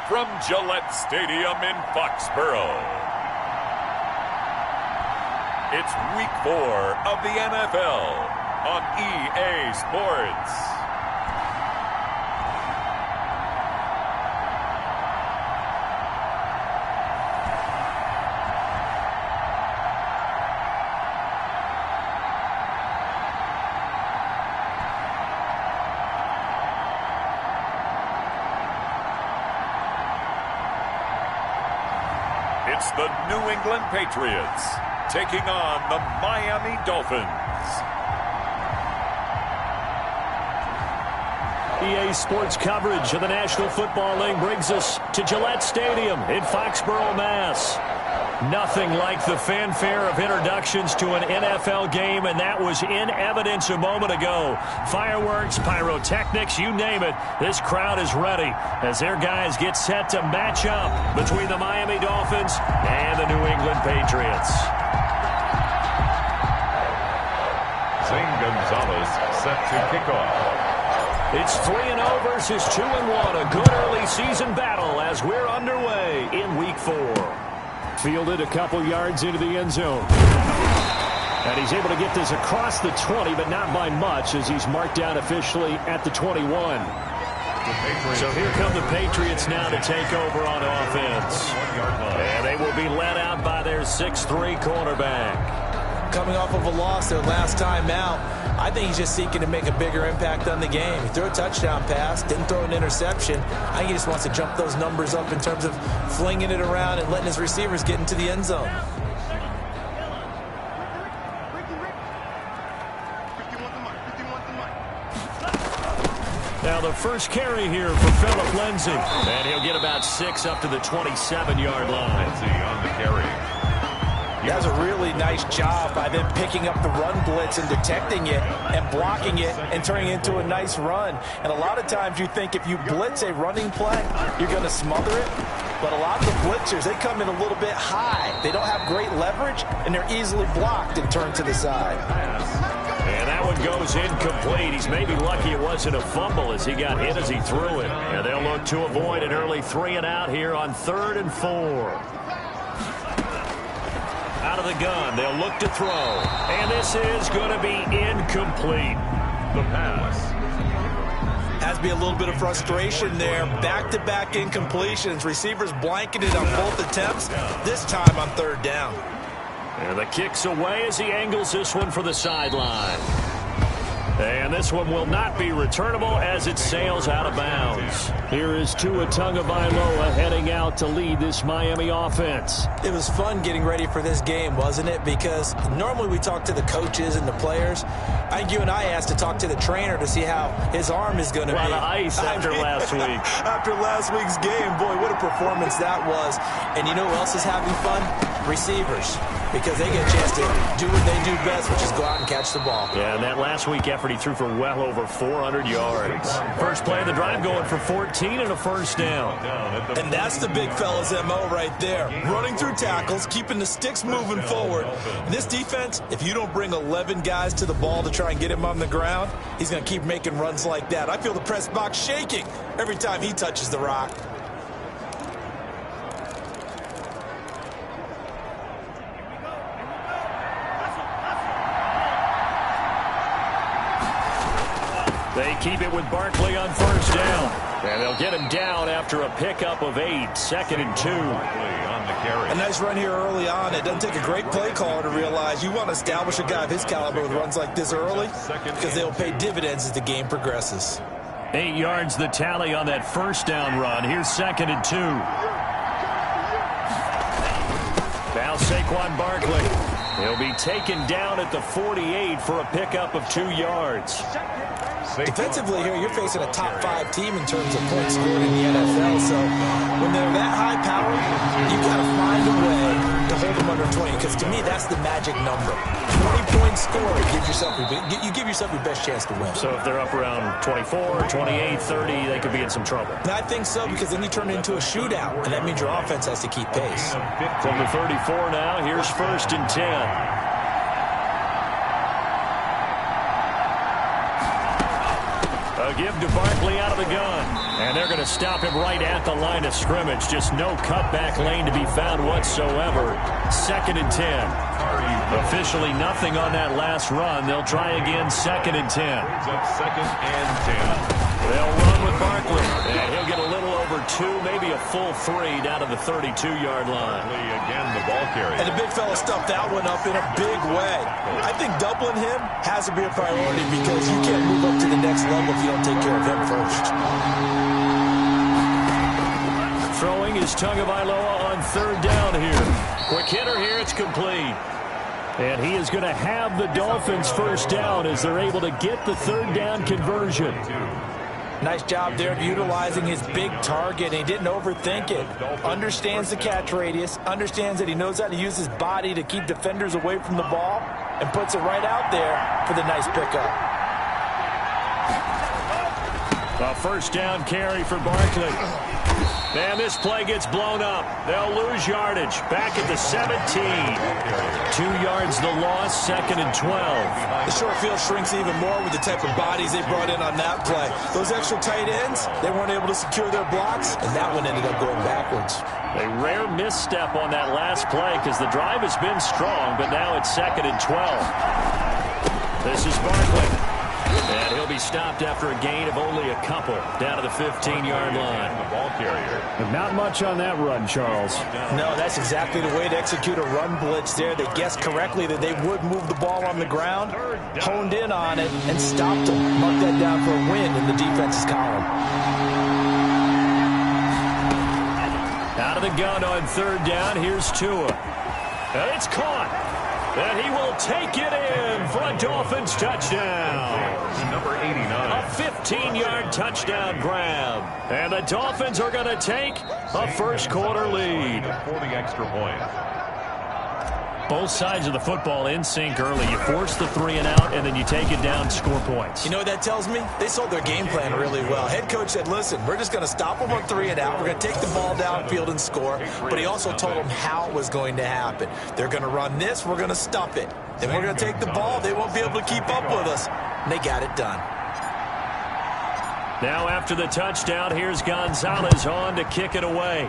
From Gillette Stadium in Foxborough, it's Week 4 of the NFL on EA Sports. It's the New England Patriots taking on the Miami Dolphins. EA Sports coverage of the National Football League brings us to Gillette Stadium in Foxborough, Mass. Nothing like the fanfare of introductions to an NFL game, and that was in evidence a moment ago. Fireworks, pyrotechnics, you name it. This crowd is ready as their guys get set to match up between the Miami Dolphins and the New England Patriots. Zane Gonzalez set to kick off. It's 3-0 versus 2-1. A good early season battle as we're underway in Week 4. Fielded a couple yards into the end zone. And he's able to get this across the 20, but not by much as he's marked down officially at the 21. So here come the Patriots now to take over on offense. And they will be led out by their 6'3" cornerback. Coming off of a loss their last time out, I think he's just seeking to make a bigger impact on the game. He threw a touchdown pass, didn't throw an interception. I think he just wants to jump those numbers up in terms of flinging it around and letting his receivers get into the end zone. Now the first carry here for Phillip Lindsay. And he'll get about 6 up to the 27-yard line. Lindsay on the carry. He does a really nice job by them picking up the run blitz and detecting it and blocking it and turning it into a nice run. And a lot of times you think if you blitz a running play, you're going to smother it. But a lot of the blitzers, they come in a little bit high. They don't have great leverage, and they're easily blocked and turned to the side. And that one goes incomplete. He's maybe lucky it wasn't a fumble as he got hit as he threw it. And they'll look to avoid an early 3-and-out here on 3rd and 4. Out of the gun, they'll look to throw. And this is going to be incomplete. The pass. Has to be a little bit of frustration there. Back-to-back incompletions. Receivers blanketed on both attempts. This time on 3rd down. And the kick's away as he angles this one for the sideline. And this one will not be returnable as it sails out of bounds. Here is Tua Tagovailoa heading out to lead this Miami offense. It was fun getting ready for this game, wasn't it? Because normally we talk to the coaches and the players. I think you and I asked to talk to the trainer to see how his arm is going to be. A lot of ice after last week. After last week's game, boy, what a performance that was. And you know who else is having fun? Receivers. Because they get a chance to do what they do best, which is go out and catch the ball. Yeah, and that last week effort, he threw for well over 400 yards. First play of the drive going for 14 and a first down. And that's the big fella's MO right there. Running through tackles, keeping the sticks moving forward. And this defense, if you don't bring 11 guys to the ball to try and get him on the ground, he's going to keep making runs like that. I feel the press box shaking every time he touches the rock. They keep it with Barkley on first down. And they'll get him down after a pickup of 8, 2nd and 2. On the carry. A nice run here early on. It doesn't take a great play caller to realize you want to establish a guy of his caliber with runs like this early because they'll pay dividends as the game progresses. 8 yards the tally on that first down run. Here's 2nd and 2. Now Saquon Barkley. He'll be taken down at the 48 for a pickup of 2 yards. Defensively here, you're facing a top 5 team in terms of points scored in the NFL. So when they're that high power, you've got to find a way to hold them under 20. Because to me, that's the magic number. 20 points scored, you give yourself your best chance to win. So if they're up around 24, 28, 30, they could be in some trouble. And I think so, because then you turn it into a shootout, and that means your offense has to keep pace. From the 34 now, here's 1st and 10. A give to Barkley out of the gun. And they're going to stop him right at the line of scrimmage. Just no cutback lane to be found whatsoever. 2nd and 10. Officially nothing on that last run. They'll try again 2nd and 10. 2nd and 10. They'll run with Barkley. And he'll get a little over 2, maybe a full 3 down to the 32-yard line. Again, the ball carrier. And the big fella stuffed that one up in a big way. I think doubling him has to be a priority because you can't move up to the next level if you don't take care of him first. Throwing is Tagovailoa on 3rd down here. Quick hitter here. It's complete. And he is going to have the Dolphins first down as they're able to get the 3rd down conversion. Nice job there of utilizing his big target. He didn't overthink it. Understands the catch radius. Understands that he knows how to use his body to keep defenders away from the ball. And puts it right out there for the nice pickup. A first down carry for Barkley. And this play gets blown up. They'll lose yardage. Back at the 17. 2 yards the loss, 2nd and 12. The short field shrinks even more with the type of bodies they brought in on that play. Those extra tight ends, they weren't able to secure their blocks, and that one ended up going backwards. A rare misstep on that last play because the drive has been strong, but now it's 2nd and 12. This is Barkley. And he'll be stopped after a gain of only a couple down to the 15-yard line. The ball carrier. But not much on that run, Charles. No, that's exactly the way to execute a run blitz there. They guessed correctly that they would move the ball on the ground, honed in on it, and stopped them. Mark that down for a win in the defense's column. Out of the gun on 3rd down, here's Tua. And it's caught. And he will take it in for a Dolphins touchdown. Number 89. A 15-yard touchdown grab. And the Dolphins are going to take a first-quarter lead. For the extra point. Both sides of the football in sync early. You force the 3 and out, and then you take it down, score points. You know what that tells me? They sold their game plan really well. Head coach said, listen, we're just going to stop them on 3 and out. We're going to take the ball downfield and score. But he also told them how it was going to happen. They're going to run this. We're going to stop it. Then we're going to take the ball. They won't be able to keep up with us. And they got it done. Now after the touchdown, here's Gonzalez on to kick it away.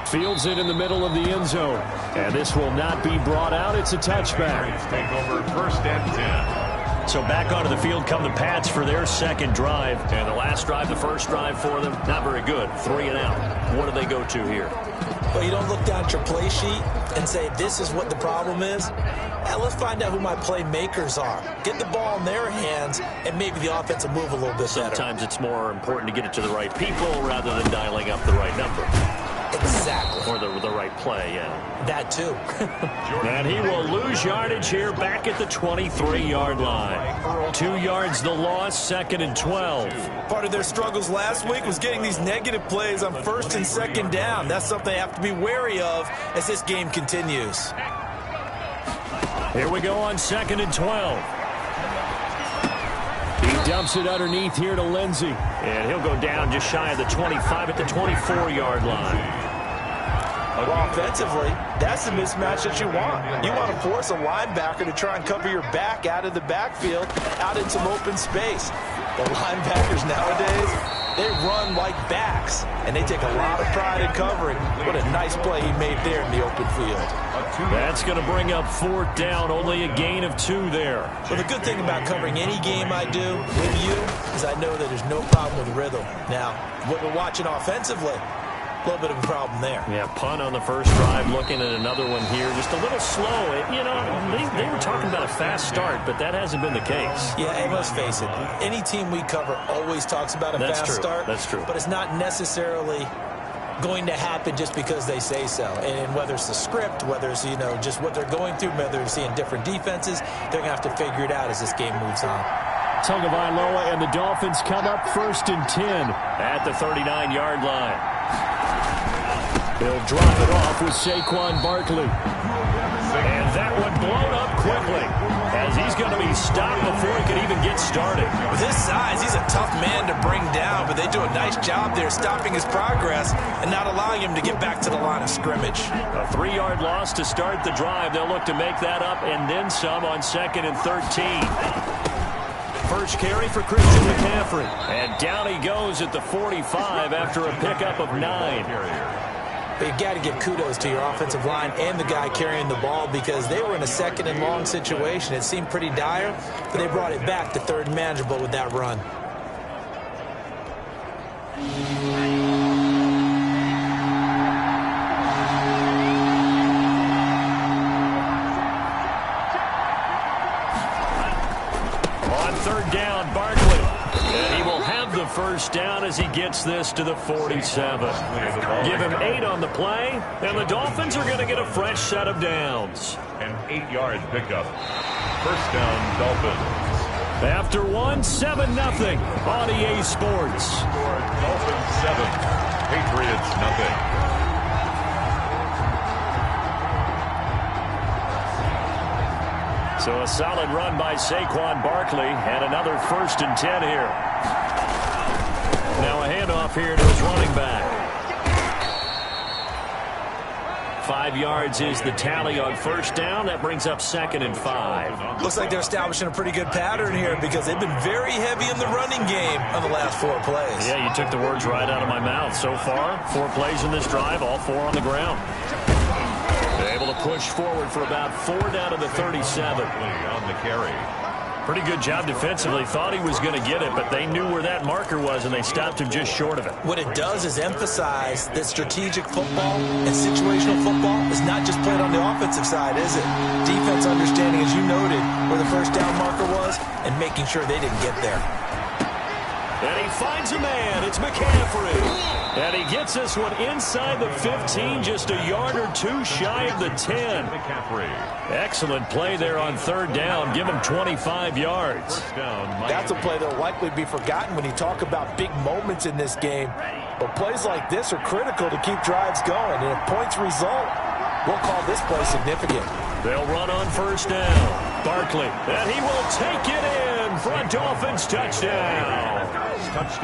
Fields it in the middle of the end zone. And this will not be brought out. It's a touchback. Take over 1st and 10. So back onto the field come the Pats for their 2nd drive. And the last drive, the first drive for them, not very good. 3 and out. What do they go to here? Well, you don't look down at your play sheet and say, this is what the problem is. Now, let's find out who my playmakers are. Get the ball in their hands, and maybe the offense will move a little bit better. Sometimes it's more important to get it to the right people rather than dialing up the right number. Exactly. Or the right play, yeah. That, too. And he will lose yardage here back at the 23-yard line. 2 yards the loss, 2nd and 12. Part of their struggles last week was getting these negative plays on 1st and 2nd down. That's something they have to be wary of as this game continues. Here we go on 2nd and 12. He dumps it underneath here to Lindsey. And he'll go down just shy of the 25 at the 24-yard line. Well, offensively, that's the mismatch that you want. You want to force a linebacker to try and cover your back out of the backfield, out in some open space. The linebackers nowadays, they run like backs, and they take a lot of pride in covering. What a nice play he made there in the open field. That's going to bring up 4th down, only a gain of 2 there. Well, the good thing about covering any game I do with you is I know that there's no problem with rhythm. Now, what we're watching offensively, a little bit of a problem there. Yeah, punt on the first drive, looking at another one here. Just a little slow. You know, they were talking about a fast start, but that hasn't been the case. Yeah, and let's face it, any team we cover always talks about a fast start. That's true. But it's not necessarily going to happen just because they say so. And whether it's the script, whether it's, you know, just what they're going through, whether they're seeing different defenses, they're going to have to figure it out as this game moves on. Tagovailoa and the Dolphins come up 1st and 10 at the 39-yard line. They'll drop it off with Saquon Barkley. And that one blown up quickly as he's going to be stopped before he can even get started. With his size, he's a tough man to bring down, but they do a nice job there stopping his progress and not allowing him to get back to the line of scrimmage. A 3-yard loss to start the drive. They'll look to make that up and then some on 2nd and 13. first carry for Christian McCaffrey. And down he goes at the 45 after a pickup of 9. But you've got to give kudos to your offensive line and the guy carrying the ball because they were in a second and long situation. It seemed pretty dire, but they brought it back to third and manageable with that run. On third down, Barkley. And he will have the first down as he gets this to the 47. Give him 8 on the play, and the Dolphins are going to get a fresh set of downs. An 8-yard pickup. First down, Dolphins. After 7-0 on EA Sports. Score Dolphins 7, Patriots nothing. So a solid run by Saquon Barkley, and another 1st and 10 here. Now a handoff here to his running back. 5 yards is the tally on first down. That brings up 2nd and 5. Looks like they're establishing a pretty good pattern here because they've been very heavy in the running game on the last 4 plays. Yeah, you took the words right out of my mouth. So far, 4 plays in this drive, all 4 on the ground. They're able to push forward for about 4 down to the 37. On the carry. Pretty good job defensively. Thought he was going to get it, but they knew where that marker was, and they stopped him just short of it. What it does is emphasize that strategic football and situational football is not just played on the offensive side, is it? Defense understanding, as you noted, where the first down marker was and making sure they didn't get there. And he finds a man. It's McCaffrey. And he gets this one inside the 15, just a yard or 2 shy of the 10. McCaffrey. Excellent play there on third down. Give him 25 yards. That's a play that will likely be forgotten when you talk about big moments in this game. But plays like this are critical to keep drives going. And if points result, we'll call this play significant. They'll run on first down. Barkley, and he will take it in for a Dolphins touchdown.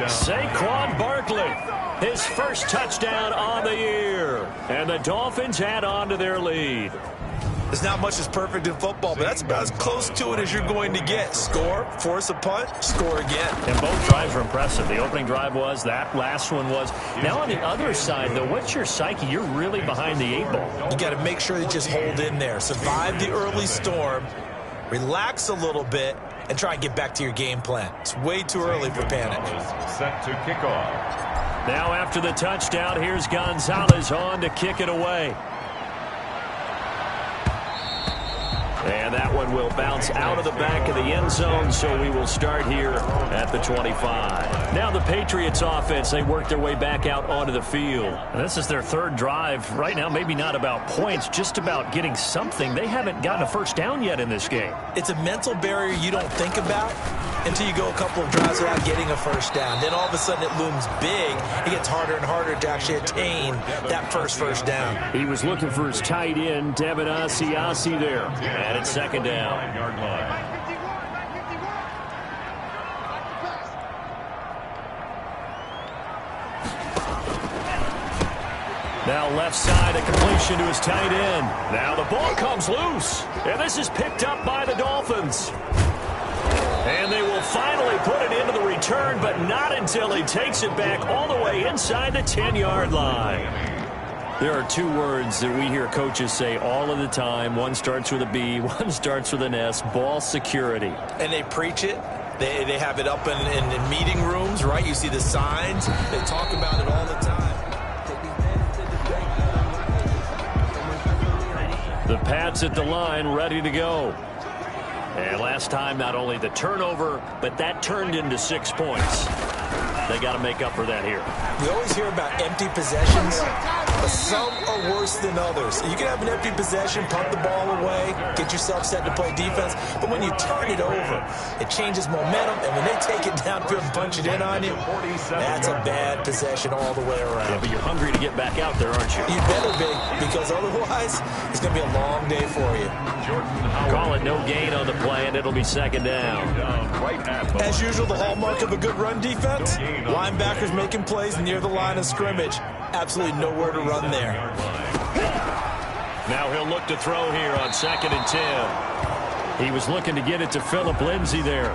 Saquon Barkley, his first touchdown on the year. And the Dolphins add on to their lead. There's not much that's perfect in football, but that's about as close to it as you're going to get. Score, force a punt, score again. And both drives were impressive. The opening drive was, that last one was. Now on the other side, though, what's your psyche? You're really behind the 8 ball. You got to make sure you just hold in there. Survive the early storm, relax a little bit, and try and get back to your game plan. It's way too early for panic. Set to kick off. Now after the touchdown, here's Gonzalez on to kick it away. And that one will bounce out of the back of the end zone, so we will start here at the 25. Now the Patriots offense, they work their way back out onto the field. And this is their 3rd drive. Right now, maybe not about points, just about getting something. They haven't gotten a first down yet in this game. It's a mental barrier you don't think about until you go a couple of drives without getting a first down. Then all of a sudden it looms big. It gets harder and harder to actually attain that first down. He was looking for his tight end, Devin Asiasi there. And it's 2nd down. Yard line. Now left side, a completion to his tight end. Now the ball comes loose. And this is picked up by the Dolphins. And they will finally put it into the return, but not until he takes it back all the way inside the 10-yard line. There are 2 words that we hear coaches say all of the time. One starts with a B, one starts with an S, ball security. And they preach it. They have it up in meeting rooms, right? You see the signs. They talk about it all the time. The Pats at the line, ready to go. And last time, not only the turnover, but that turned into 6 points. They got to make up for that here. We always hear about empty possessions, but some are worse than others. You can have an empty possession, punt the ball away, get yourself set to play defense, but when you turn it over, it changes momentum, and when they take it downfield and punch it in on you, that's a bad possession all the way around. Yeah, but you're hungry to get back out there, aren't you? You better be, because otherwise, it's going to be a long day for you. Call it no gain on the play, and it'll be 2nd down. As usual, the hallmark of a good run defense, linebackers making plays near the line of scrimmage. Absolutely nowhere to run there. Now he'll look to throw here on 2nd and 10. He was looking to get it to Phillip Lindsay there.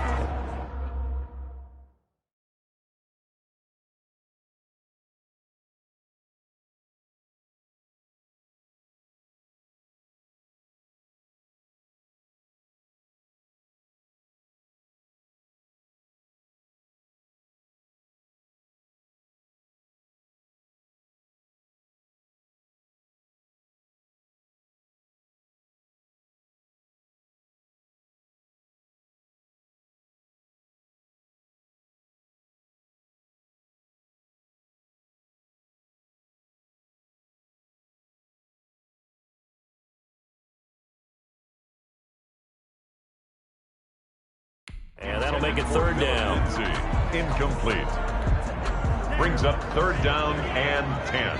And that'll make it third down. Incomplete. Brings up third down and 10.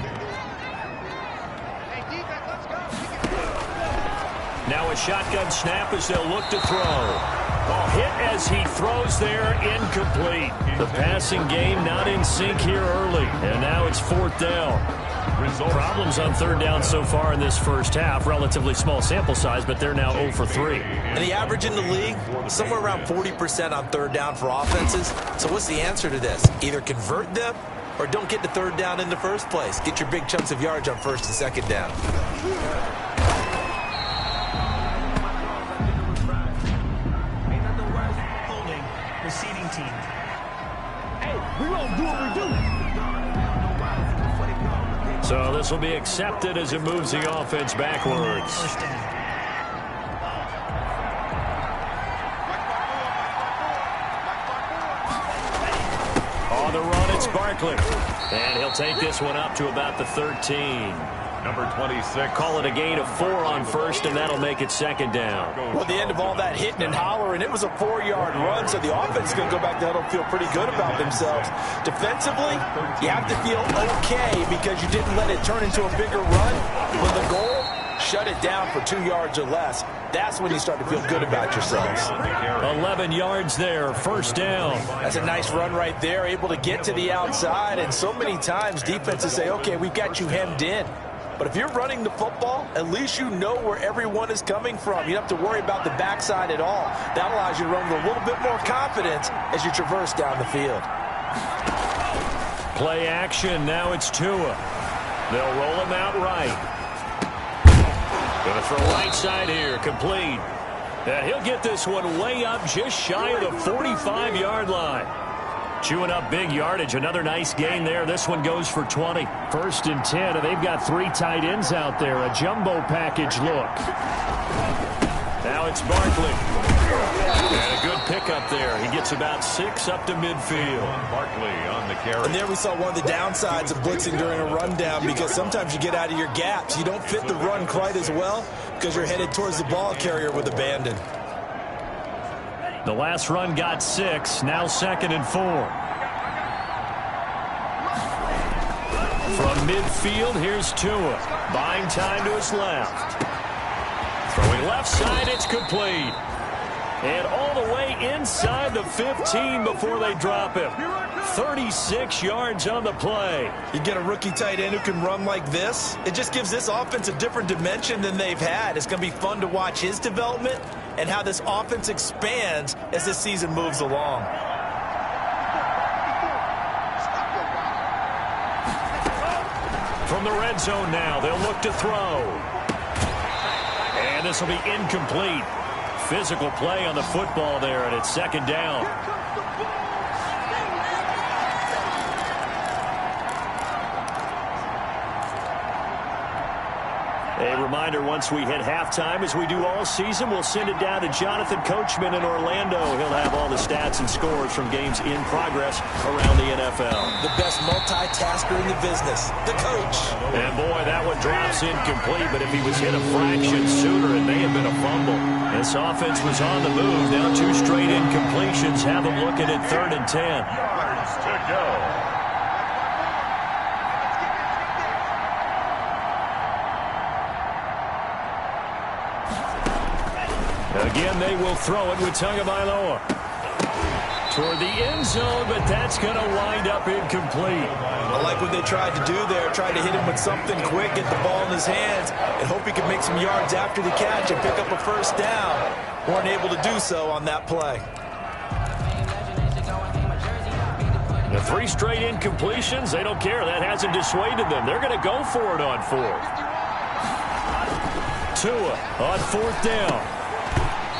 Now a shotgun snap as they'll look to throw. Ball hit as he throws there, incomplete. The passing game not in sync here early, and now it's fourth down. Problems on third down so far in this first half. Relatively small sample size, but they're now 0 for 3. And the average in the league, somewhere around 40% on third down for offenses. So what's the answer to this? Either convert them or don't get to third down in the first place. Get your big chunks of yards on first and second down. Receiving team. Hey, we gonna do what we do. So this will be accepted as it moves the offense backwards. First down. On the run, it's Barkley. And he'll take this one up to about the 13. Number 26. Call it a gain of 4 on first, and that'll make it second down. Well, at the end of all that hitting and hollering, it was a 4-yard run, so the offense is going to go back to huddle and feel pretty good about themselves. Defensively, you have to feel okay because you didn't let it turn into a bigger run. When the goal, shut it down for 2 yards or less. That's when you start to feel good about yourselves. 11 yards there, first down. That's a nice run right there, able to get to the outside, and so many times defenses say, okay, we've got you hemmed in. But if you're running the football, at least you know where everyone is coming from. You don't have to worry about the backside at all. That allows you to run with a little bit more confidence as you traverse down the field. Play action, now it's Tua. They'll roll him out right. Gonna throw right side here, complete. And he'll get this one way up just shy of the 45-yard line. Chewing up big yardage. Another nice gain there. This one goes for 20. First and 10, and they've got 3 tight ends out there. A jumbo package look. Now it's Barkley. And a good pickup there. He gets about 6 up to midfield. Barkley on the carry. And there we saw one of the downsides of blitzing during a rundown because sometimes you get out of your gaps. You don't fit the run quite as well because you're headed towards the ball carrier with abandon. The last run got 6. Now second and 4. From midfield, here's Tua. Buying time to his left. Throwing left side, it's complete. And all the way inside the 15 before they drop him. 36 yards on the play. You get a rookie tight end who can run like this. It just gives this offense a different dimension than they've had. It's going to be fun to watch his development and how this offense expands as this season moves along. From the red zone now, they'll look to throw. And this will be incomplete. Physical play on the football there, and it's second down. A reminder, once we hit halftime, as we do all season, we'll send it down to Jonathan Coachman in Orlando. He'll have all the stats and scores from games in progress around the NFL. The best multitasker in the business, the coach. And boy, that one drops incomplete, but if he was hit a fraction sooner, it may have been a fumble. This offense was on the move. Now 2 straight incompletions have them looking at third and 10. Yards to go. Again, they will throw it with Tagovailoa. Toward the end zone, but that's going to wind up incomplete. I like what they tried to do there. Tried to hit him with something quick, get the ball in his hands, and hope he can make some yards after the catch and pick up a first down. Weren't able to do so on that play. The 3 straight incompletions, they don't care. That hasn't dissuaded them. They're going to go for it on 4th. Tua on 4th down.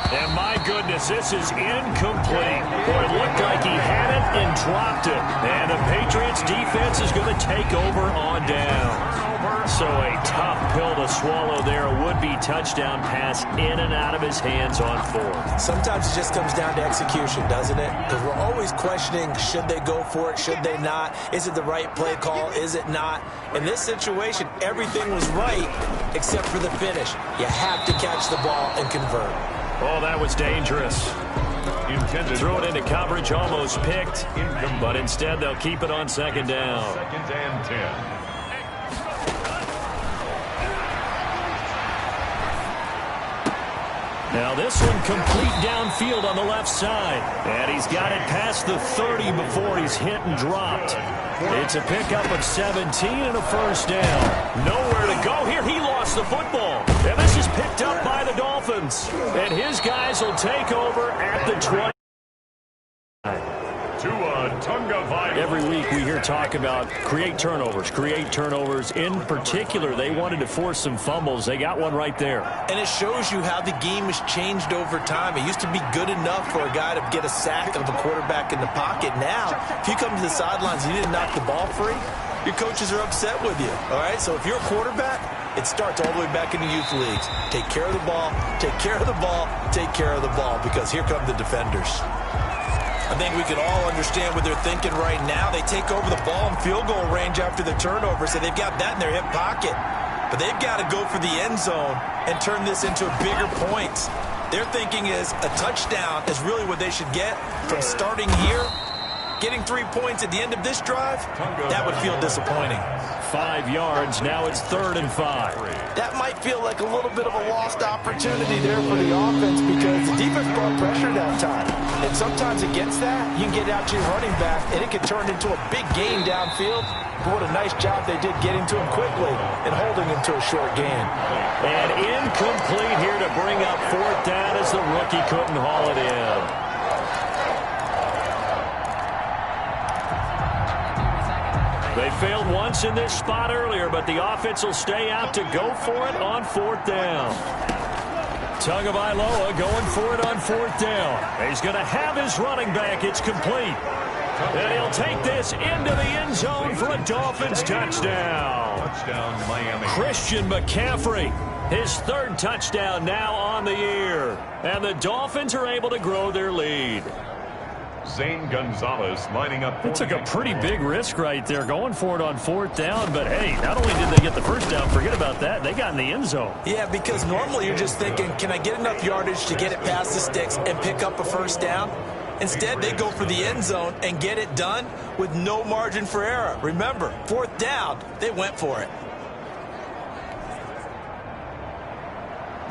And my goodness, this is incomplete. Boy, it looked like he had it and dropped it. And the Patriots defense is going to take over on down. So a tough pill to swallow there. A would-be touchdown pass in and out of his hands on 4th. Sometimes it just comes down to execution, doesn't it? Because we're always questioning, should they go for it, should they not? Is it the right play call, is it not? In this situation, everything was right except for the finish. You have to catch the ball and convert. Oh, that was dangerous. intended. Threw it into coverage, almost picked, but instead they'll keep it on second down. 2nd and 10. Now this one complete downfield on the left side. And he's got it past the 30 before he's hit and dropped. It's a pickup of 17 and a first down. Nowhere to go here. He lost the football. And this is picked up by the Dolphins. And his guys will take over at the 20. Every week we hear talk about create turnovers. In particular, they wanted to force some fumbles. They got one right there. And it shows you how the game has changed over time. It used to be good enough for a guy to get a sack of a quarterback in the pocket. Now, if you come to the sidelines and you didn't knock the ball free, your coaches are upset with you. All right, so if you're a quarterback, it starts all the way back in the youth leagues. Take care of the ball, take care of the ball, take care of the ball, because here come the defenders. I think we can all understand what they're thinking right now. They take over the ball in field goal range after the turnover, so they've got that in their hip pocket. But they've got to go for the end zone and turn this into bigger points. Their thinking is a touchdown is really what they should get from starting here. Getting 3 points at the end of this drive, that would feel disappointing. 5 yards, now it's 3rd and 5. That might feel like a little bit of a lost opportunity there for the offense because the defense brought pressure that time. And sometimes against that, you can get out to your running back, and it can turn into a big gain downfield. But what a nice job they did getting to him quickly and holding him to a short gain. And incomplete here to bring up 4th down as the rookie couldn't haul it in. They failed once in this spot earlier, but the offense will stay out to go for it on 4th down. Tagovailoa going for it on 4th down. He's going to have his running back. It's complete. And he'll take this into the end zone for a Dolphins touchdown. Touchdown, Miami. Christian McCaffrey, his 3rd touchdown now on the year. And the Dolphins are able to grow their lead. Zane Gonzalez lining up. It took a pretty big risk right there going for it on 4th down. But, hey, not only did they get the first down, forget about that, they got in the end zone. Yeah, because normally you're just thinking, can I get enough yardage to get it past the sticks and pick up a first down? Instead, they go for the end zone and get it done with no margin for error. Remember, 4th down, they went for it.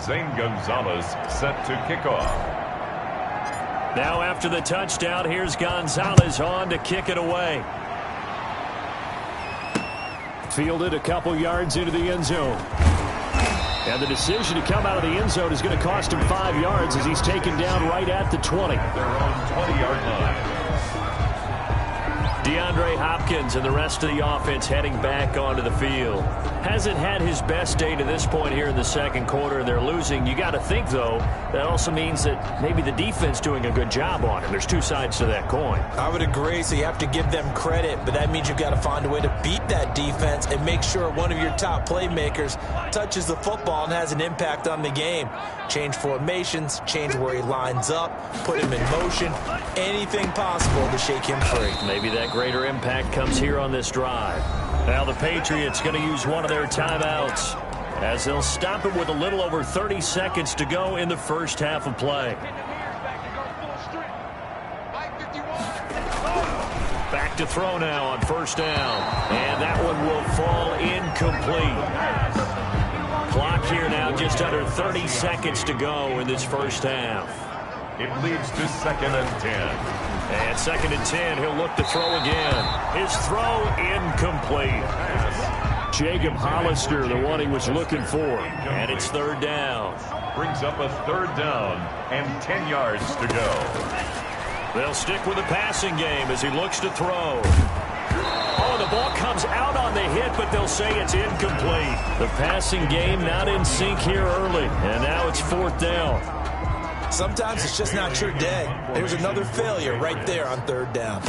Zane Gonzalez set to kick off. Now after the touchdown, here's Gonzalez on to kick it away. Fielded a couple yards into the end zone. And the decision to come out of the end zone is going to cost him 5 yards as he's taken down right at the 20. They're on 20-yard line. DeAndre Hopkins and the rest of the offense heading back onto the field. Hasn't had his best day to this point here in the second quarter. They're losing. You got to think, though, that also means that maybe the defense doing a good job on him. There's two sides to that coin. I would agree, so you have to give them credit, but that means you've got to find a way to beat that defense and make sure one of your top playmakers touches the football and has an impact on the game. Change formations, change where he lines up, put him in motion, anything possible to shake him free. Maybe that greater impact comes here on this drive. Now the Patriots going to use one of their timeouts as they'll stop it with a little over 30 seconds to go in the first half of play. Back to throw now on first down. And that one will fall incomplete. Clock here now just under 30 seconds to go in this first half. It leads to 2nd and 10. And 2nd and 10, he'll look to throw again. His throw incomplete. Jacob Hollister, the one he was looking for. And it's 3rd down. Brings up a 3rd down and 10 yards to go. They'll stick with the passing game as he looks to throw. Oh, the ball comes out on the hit, but they'll say it's incomplete. The passing game not in sync here early. And now it's 4th down. Sometimes it's just not your day. There's another failure right there on 3rd down.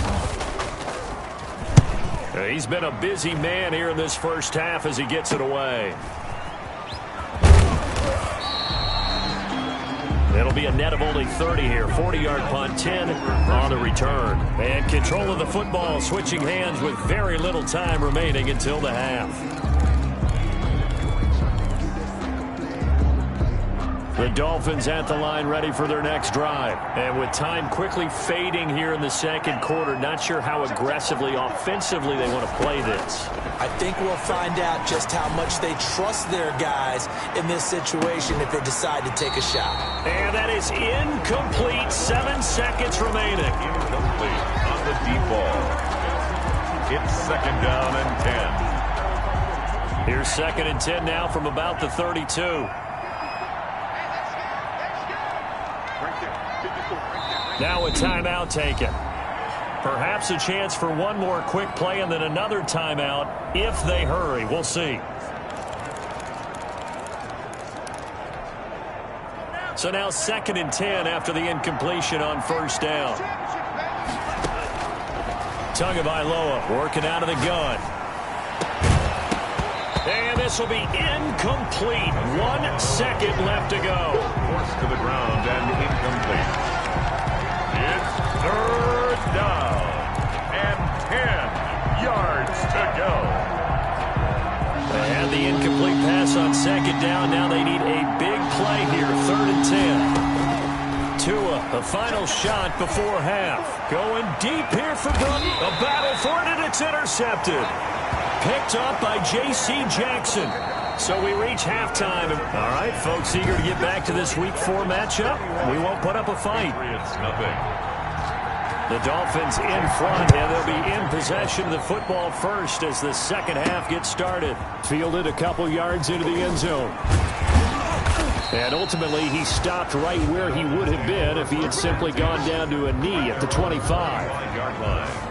He's been a busy man here in this first half as he gets it away. It'll be a net of only 30 here. 40-yard punt, 10 on the return. And control of the football switching hands with very little time remaining until the half. The Dolphins at the line ready for their next drive. And with time quickly fading here in the second quarter, not sure how aggressively, offensively they want to play this. I think we'll find out just how much they trust their guys in this situation if they decide to take a shot. And that is incomplete. 7 seconds remaining. Incomplete on the deep ball. It's second down and 10. Here's second and 10 now from about the 32. Now a timeout taken. Perhaps a chance for one more quick play and then another timeout if they hurry. We'll see. So now second and 10 after the incompletion on first down. Tagovailoa working out of the gun. And this will be incomplete. 1 second left to go. Forced to the ground and incomplete. It's third down and 10 yards to go. They had the incomplete pass on second down. Now they need a big play here. Third and 10. Tua, a final shot before half. Going deep here for Brook. A battle for it, and it's intercepted. Picked up by J.C. Jackson. So we reach halftime. All right, folks, eager to get back to this Week 4 matchup. We won't put up a fight. It's nothing. The Dolphins in front, and they'll be in possession of the football first as the second half gets started. Fielded a couple yards into the end zone. And ultimately, he stopped right where he would have been if he had simply gone down to a knee at the 25-yard line.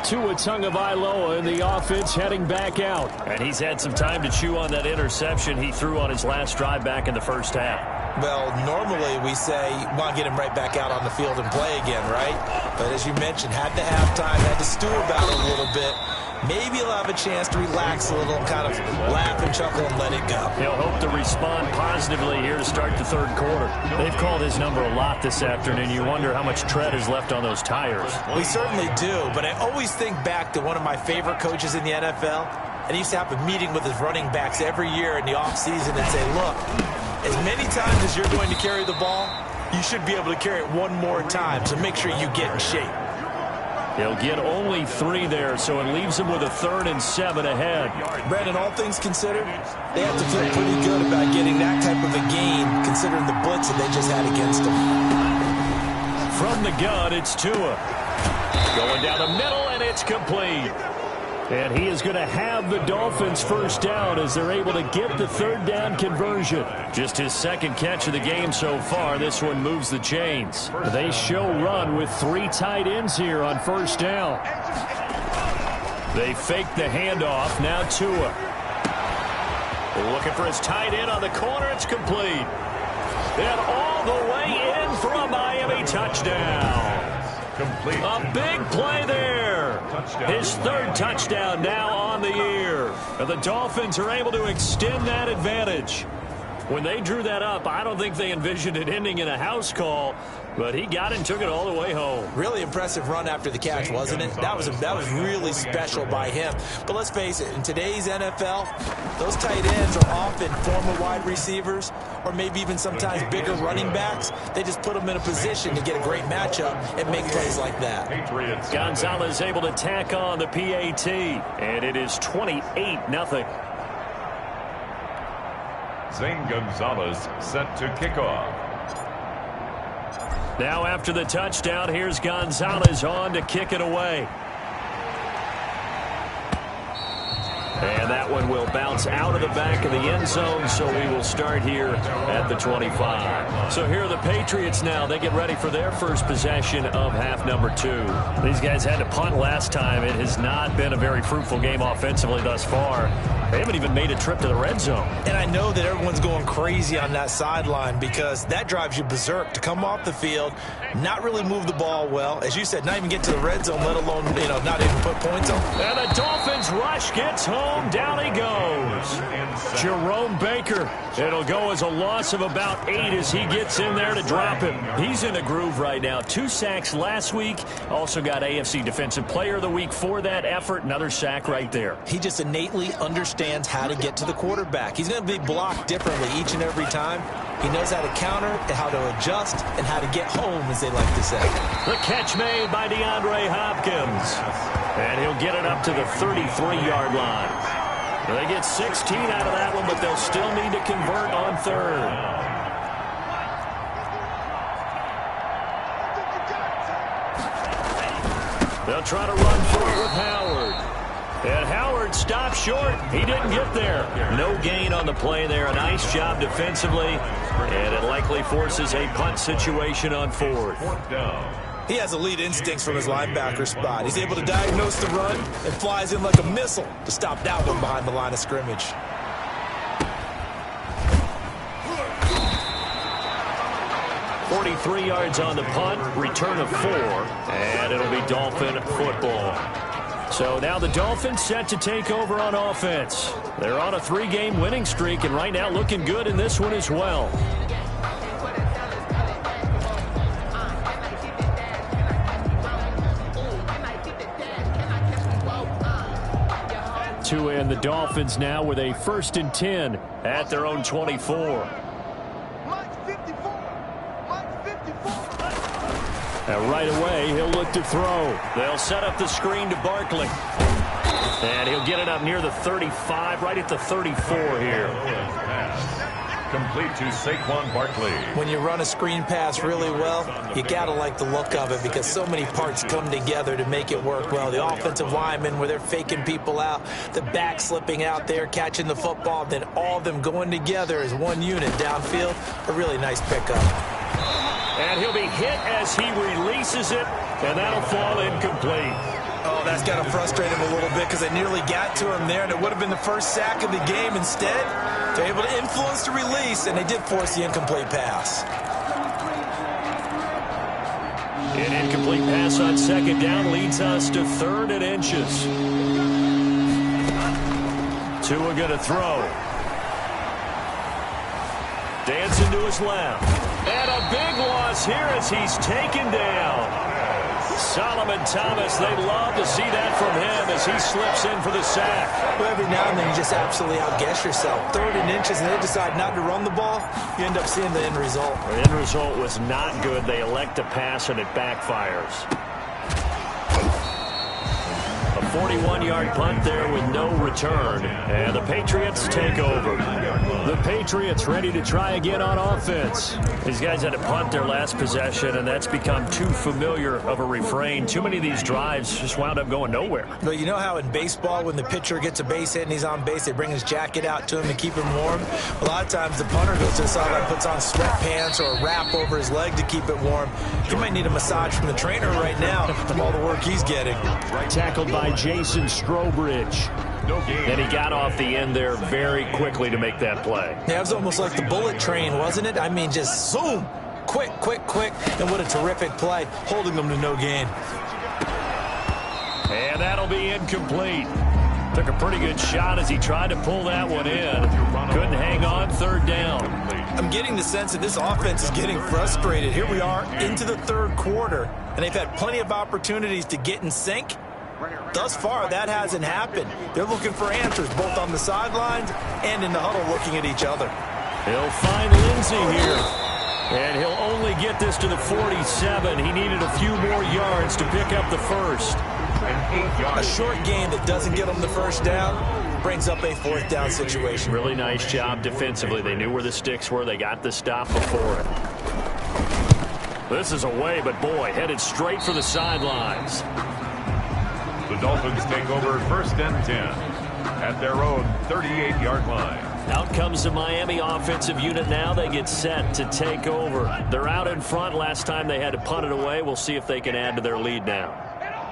Tua Tagovailoa in the offense heading back out. And he's had some time to chew on that interception he threw on his last drive back in the first half. Well, normally we say, well, get him right back out on the field and play again, right? But as you mentioned, had to have time, had to stew about it a little bit. Maybe he'll have a chance to relax a little, kind of laugh and chuckle and let it go. He'll hope to respond positively here to start the third quarter. They've called his number a lot this afternoon. You wonder how much tread is left on those tires. We certainly do, but I always think back to one of my favorite coaches in the NFL, and he used to have a meeting with his running backs every year in the offseason and say, look, as many times as you're going to carry the ball, you should be able to carry it one more time, so make sure you get in shape. He'll get only 3 there, so it leaves him with a 3rd and 7 ahead. Brandon, all things considered, they have to feel pretty good about getting that type of a gain, considering the blitz that they just had against them. From the gun, it's Tua. Going down the middle, and it's complete. And he is going to have the Dolphins first down as they're able to get the 3rd down conversion. Just his second catch of the game so far. This one moves the chains. They show run with 3 tight ends here on first down. They fake the handoff. Now Tua. Looking for his tight end on the corner. It's complete. And all the way in for a Miami touchdown. Complete. A big play there. His 3rd touchdown now on the year. And the Dolphins are able to extend that advantage. When they drew that up, I don't think they envisioned it ending in a house call, but he got it and took it all the way home. Really impressive run after the catch, wasn't it? That was really special by him. But let's face it, in today's NFL, those tight ends are often former wide receivers or maybe even sometimes bigger running backs. They just put them in a position to get a great matchup and make plays like that. Gonzalez able to tack on the PAT, and it is 28-0. Zane Gonzalez set to kick off. Now after the touchdown, here's Gonzalez on to kick it away. And that one will bounce out of the back of the end zone, so we will start here at the 25. So here are the Patriots now. They get ready for their first possession of half number 2. These guys had to punt last time. It has not been a very fruitful game offensively thus far. They haven't even made a trip to the red zone. And I know that everyone's going crazy on that sideline because that drives you berserk to come off the field, not really move the ball well. As you said, not even get to the red zone, let alone, not even put points on. And the Dolphins rush gets home. Down he goes. Jerome Baker. It'll go as a loss of about 8 as he gets in there to drop him. He's in a groove right now. 2 sacks last week. Also got AFC Defensive Player of the Week for that effort. Another sack right there. He just innately understands understands how to get to the quarterback. He's going to be blocked differently each and every time. He knows how to counter, how to adjust, and how to get home, as they like to say. The catch made by DeAndre Hopkins. And he'll get it up to the 33-yard line. They get 16 out of that one, but they'll still need to convert on third. They'll try to run for it with Howard. And Howard stopped short. He didn't get there. No gain on the play there. A nice job defensively. And it likely forces a punt situation on fourth. He has elite instincts from his linebacker spot. He's able to diagnose the run and flies in like a missile to stop that one behind the line of scrimmage. .43 yards on the punt, return of 4, and it'll be Dolphin football. So now the Dolphins set to take over on offense. They're on a 3-game winning streak, and right now looking good in this one as well. To end the Dolphins now with a 1st and 10 at their own 24. And right away, he'll look to throw. They'll set up the screen to Barkley. And he'll get it up near the 35, right at the 34 here. Complete to Saquon Barkley. When you run a screen pass really well, you got to like the look of it because so many parts come together to make it work well. The offensive linemen, where they're faking people out, the back slipping out there, catching the football, then all of them going together as one unit downfield. A really nice pickup. And he'll be hit as he releases it, and that'll fall incomplete. Oh, that's got to frustrate him a little bit because they nearly got to him there, and it would have been the first sack of the game. Instead, they're able to influence the release, and they did force the incomplete pass. An incomplete pass on 2nd down leads us to 3rd and inches. Tua going to throw. Dancing to his left. And a big loss here as he's taken down. Solomon Thomas, they'd love to see that from him as he slips in for the sack. Well, every now and then you just absolutely outguess yourself. 3rd and inches, and they decide not to run the ball. You end up seeing the end result. The end result was not good. They elect to pass, and it backfires. A 41-yard punt there with no return. And the Patriots take over. The Patriots ready to try again on offense. These guys had to punt their last possession, and that's become too familiar of a refrain. Too many of these drives just wound up going nowhere. But you know how in baseball, when the pitcher gets a base hit and he's on base, they bring his jacket out to him to keep him warm? A lot of times the punter goes to the sideline, puts on sweatpants or a wrap over his leg to keep it warm. He might need a massage from the trainer right now from all the work he's getting. Tackled by Jason Strobridge. And he got off the end there very quickly to make that play. Yeah, it was almost like the bullet train, wasn't it? I mean, just zoom. Quick, quick, quick. And what a terrific play, holding them to no gain. And that'll be incomplete. Took a pretty good shot as he tried to pull that one in. Couldn't hang on, 3rd down. I'm getting the sense that this offense is getting frustrated. Here we are into the 3rd quarter, and they've had plenty of opportunities to get in sync. Thus far, that hasn't happened. They're looking for answers both on the sidelines and in the huddle looking at each other. He'll find Lindsey here. And he'll only get this to the 47. He needed a few more yards to pick up the 1st. A short gain that doesn't get them the 1st down brings up a 4th down situation. Really nice job defensively. They knew where the sticks were. They got the stop before it. This is away, but boy, headed straight for the sidelines. The Dolphins take over 1st and 10 at their own 38-yard line. Out comes the Miami offensive unit now. They get set to take over. They're out in front. Last time they had to punt it away. We'll see if they can add to their lead now.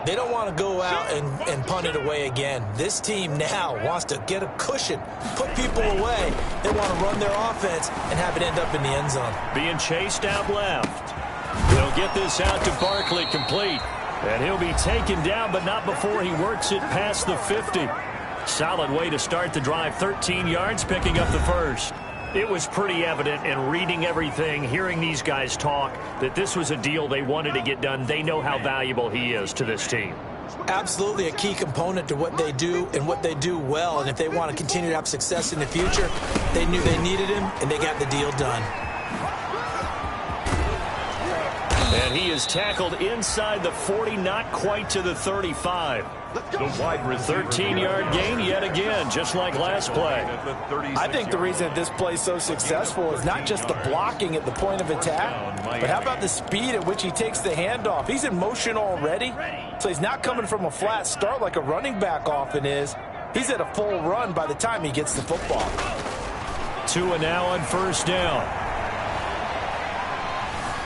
They don't want to go out and punt it away again. This team now wants to get a cushion, put people away. They want to run their offense and have it end up in the end zone. Being chased out left. They'll get this out to Barkley, complete. And he'll be taken down, but not before he works it past the 50. Solid way to start the drive. 13 yards, picking up the 1st. It was pretty evident in reading everything, hearing these guys talk, that this was a deal they wanted to get done. They know how valuable he is to this team. Absolutely a key component to what they do and what they do well. And if they want to continue to have success in the future, they knew they needed him, and they got the deal done. And he is tackled inside the 40, not quite to the 35. The wide receiver. 13-yard gain yet again, just like last play. I think the reason that this play is so successful is not just the blocking at the point of attack, but how about the speed at which he takes the handoff? He's in motion already, so he's not coming from a flat start like a running back often is. He's at a full run by the time he gets the football. Tua now on first down.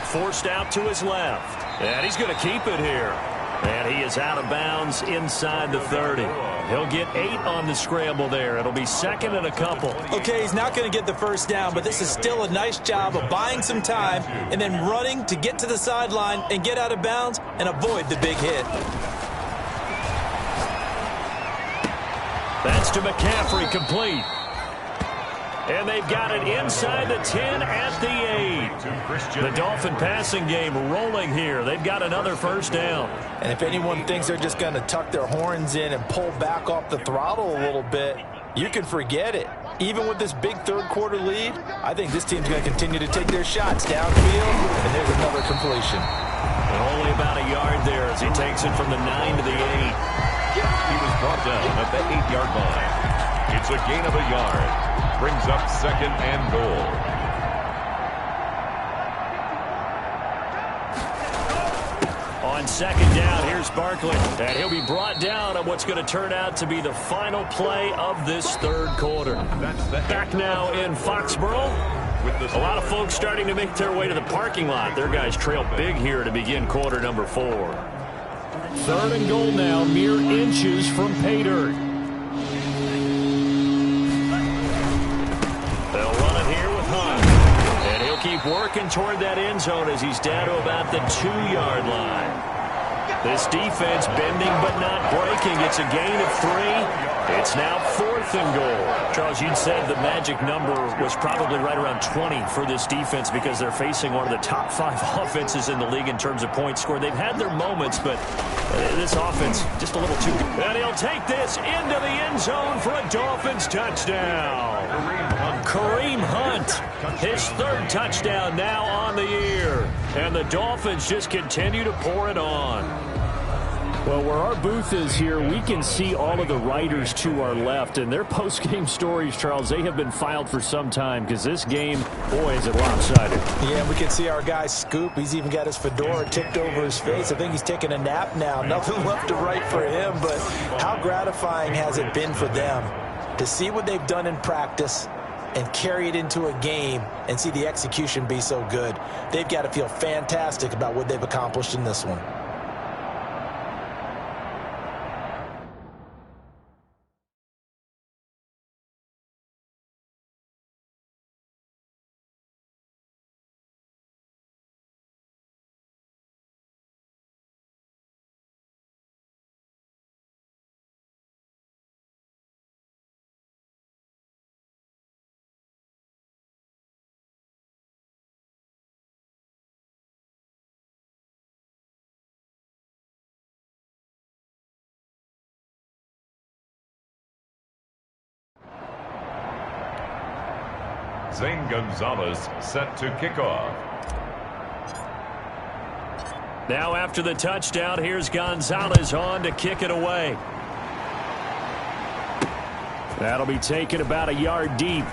Forced out to his left. And he's going to keep it here. And he is out of bounds inside the 30. He'll get 8 on the scramble there. It'll be second and a couple. Okay, he's not going to get the first down, but this is still a nice job of buying some time and then running to get to the sideline and get out of bounds and avoid the big hit. That's to McCaffrey, complete. And they've got it inside the 10 at the 8. The Dolphin passing game rolling here. They've got another first down. And if anyone thinks they're just going to tuck their horns in and pull back off the throttle a little bit, you can forget it. Even with this big third-quarter lead, I think this team's going to continue to take their shots downfield, and there's another completion. And only about a yard there as he takes it from the 9 to the 8. He was brought down at the 8-yard line. It's a gain of a yard. Brings up second and goal. On second down, here's Barkley. And he'll be brought down on what's going to turn out to be the final play of this third quarter. Back now in Foxborough. A lot of folks starting to make their way to the parking lot. Their guys trail big here to begin quarter number 4. Third and goal now, mere inches from pay dirt. They'll run it here with Hunt. And he'll keep working toward that end zone as he's down to about the 2-yard line. This defense bending but not breaking. It's a gain of 3. It's now 4th and goal. Charles, you'd said the magic number was probably right around 20 for this defense because they're facing one of the top 5 offenses in the league in terms of points scored. They've had their moments, but this offense just a little too good. And he'll take this into the end zone for a Dolphins touchdown. Kareem Hunt, his 3rd touchdown now on the year. And the Dolphins just continue to pour it on. Well, where our booth is here, we can see all of the writers to our left. And their post-game stories, Charles, they have been filed for some time because this game, boy, is it lopsided. Yeah, we can see our guy Scoop. He's even got his fedora tipped over his face. I think he's taking a nap now. Nothing left to write for him, but how gratifying has it been for them to see what they've done in practice and carry it into a game and see the execution be so good. They've got to feel fantastic about what they've accomplished in this one. Zane Gonzalez set to kick off. Now after the touchdown, here's Gonzalez on to kick it away. That'll be taken about a yard deep.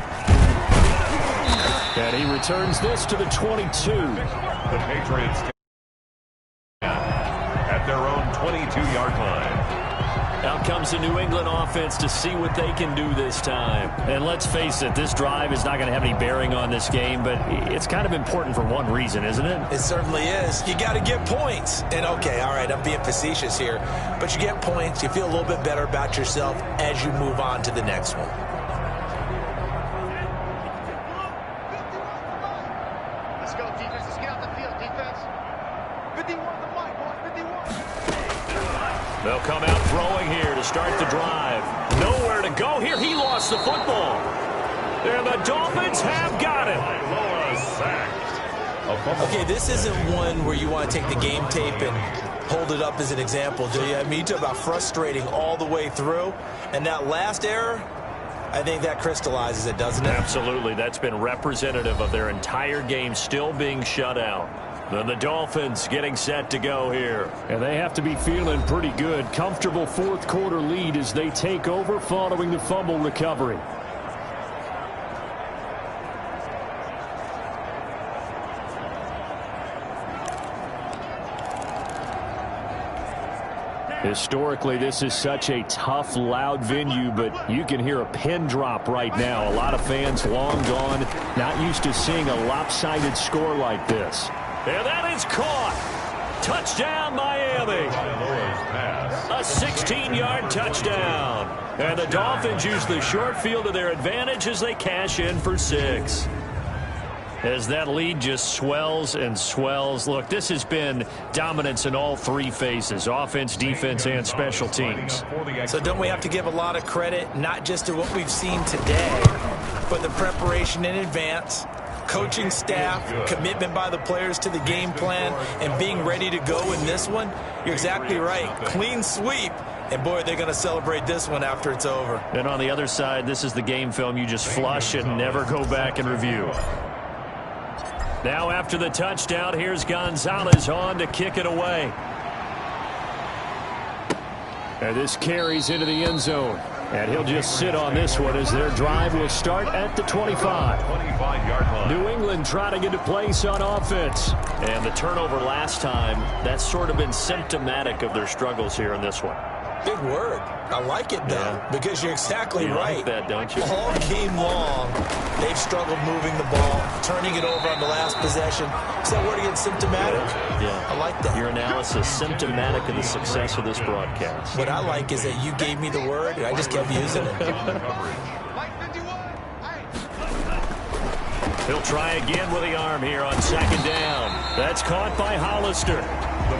And he returns this to the 22. The Patriots at their own 22-yard line. Out comes the New England offense to see what they can do this time. And let's face it, this drive is not going to have any bearing on this game, but it's kind of important for one reason, isn't it? It certainly is. You got to get points. And, okay, all right, I'm being facetious here, but you get points, you feel a little bit better about yourself as you move on to the next one. Let's go, defense. Let's get out the field, defense. 51 the white boy, 51. They'll come out throwing here to start the drive. Nowhere to go here. He lost the football. And the Dolphins have got it. Sacked. A fumble. Okay, this isn't one where you want to take the game tape and hold it up as an example, do you? I mean, you talk about frustrating all the way through. And that last error, I think that crystallizes it, doesn't it? Absolutely. That's been representative of their entire game still being shut out. Then the Dolphins getting set to go here. And they have to be feeling pretty good. Comfortable fourth quarter lead as they take over following the fumble recovery. Historically, this is such a tough, loud venue, but you can hear a pin drop right now. A lot of fans long gone, not used to seeing a lopsided score like this. And that is caught. Touchdown, Miami. A 16-yard touchdown. And the Dolphins use the short field to their advantage as they cash in for 6. As that lead just swells and swells. Look, this has been dominance in all three phases, offense, defense, and special teams. So don't we have to give a lot of credit, not just to what we've seen today, but the preparation in advance, coaching staff, commitment by the players to the game plan, and being ready to go in this one? You're exactly right. Clean sweep. And, boy, they're going to celebrate this one after it's over. And on the other side, this is the game film you just flush and never go back and review. Now after the touchdown, here's Gonzalez on to kick it away. And this carries into the end zone. And he'll just sit on this one as their drive will start at the 25. 25-yard line. New England trying to get a place on offense. And the turnover last time, that's sort of been symptomatic of their struggles here in this one. Big word. I like it, though, because you're exactly right. Like that, don't you? All game long, they've struggled moving the ball, turning it over on the last possession. Is that word again, symptomatic? Yeah. I like that. Your analysis, symptomatic of the success of this broadcast. What I like is that you gave me the word, and I just kept using it. He'll try again with the arm here on second down. That's caught by Hollister.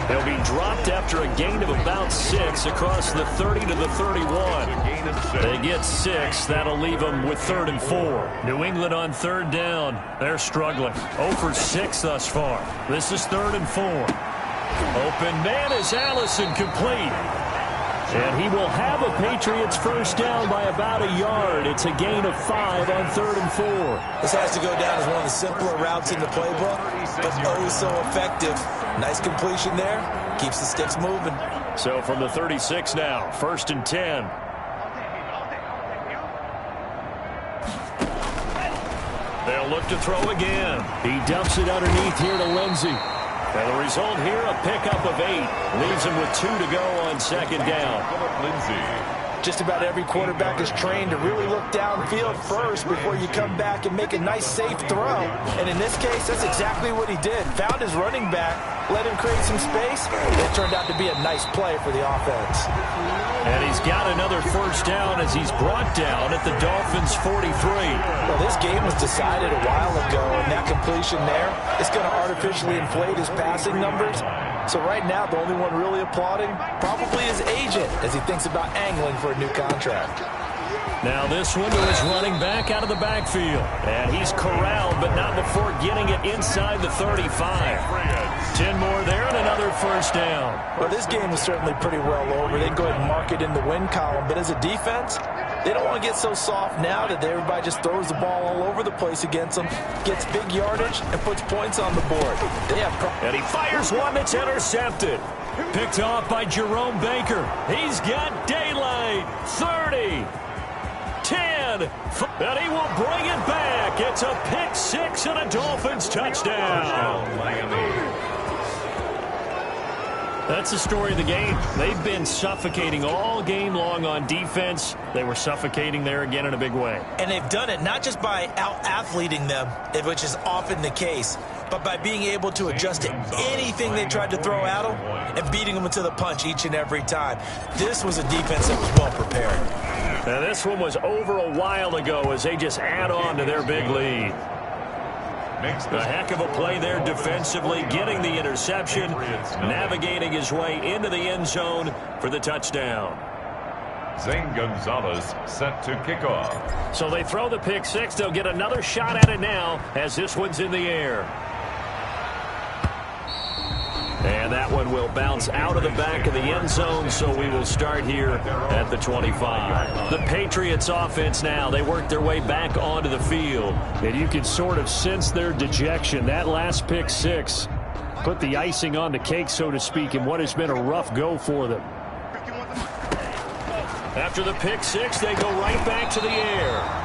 He'll be dropped after a gain of about 6 across the 30 to the 31. They get 6. That'll leave them with 3rd and 4. New England on 3rd down. They're struggling. 0 for 6 thus far. This is 3rd and 4. Open man is Allison, complete. And he will have a Patriots first down by about a yard. It's a gain of 5 on 3rd and 4. This has to go down as one of the simpler routes in the playbook, but oh so effective. Nice completion there. Keeps the sticks moving. So from the 36 now, 1st and 10. They'll look to throw again. He dumps it underneath here to Lindsey. And the result here, a pickup of 8. Leaves him with 2 to go on second down. Just about every quarterback is trained to really look downfield first before you come back and make a nice, safe throw. And in this case, that's exactly what he did. Found his running back, let him create some space. It turned out to be a nice play for the offense. And he's got another first down as he's brought down at the Dolphins' 43. Well, this game was decided a while ago, and that completion there is going to artificially inflate his passing numbers. So right now, the only one really applauding probably his agent as he thinks about angling for a new contract. Now this one to his running back out of the backfield. And he's corralled, but not before getting it inside the 35. 10 more there and another first down. Well, this game is certainly pretty well over. They can go ahead and mark it in the win column. But as a defense, they don't want to get so soft now that everybody just throws the ball all over the place against them, gets big yardage, and puts points on the board. And he fires one that's intercepted. Picked off by Jerome Baker. He's got daylight. 30. 10. And he will bring it back. It's a pick 6 and a Dolphins touchdown. That's the story of the game. They've been suffocating all game long on defense. They were suffocating there again in a big way. And they've done it not just by out-athleting them, which is often the case, but by being able to adjust to anything they tried to throw at them and beating them to the punch each and every time. This was a defense that was well prepared. Now this one was over a while ago as they just add on to their big lead. A heck of a play there defensively, getting the interception, navigating his way into the end zone for the touchdown. Zane Gonzalez set to kick off. So they throw the pick 6. They'll get another shot at it now as this one's in the air. And that one will bounce out of the back of the end zone, so we will start here at the 25. The Patriots offense now, they work their way back onto the field. And you can sort of sense their dejection. That last pick six put the icing on the cake, so to speak, in what has been a rough go for them. After the pick six, they go right back to the air.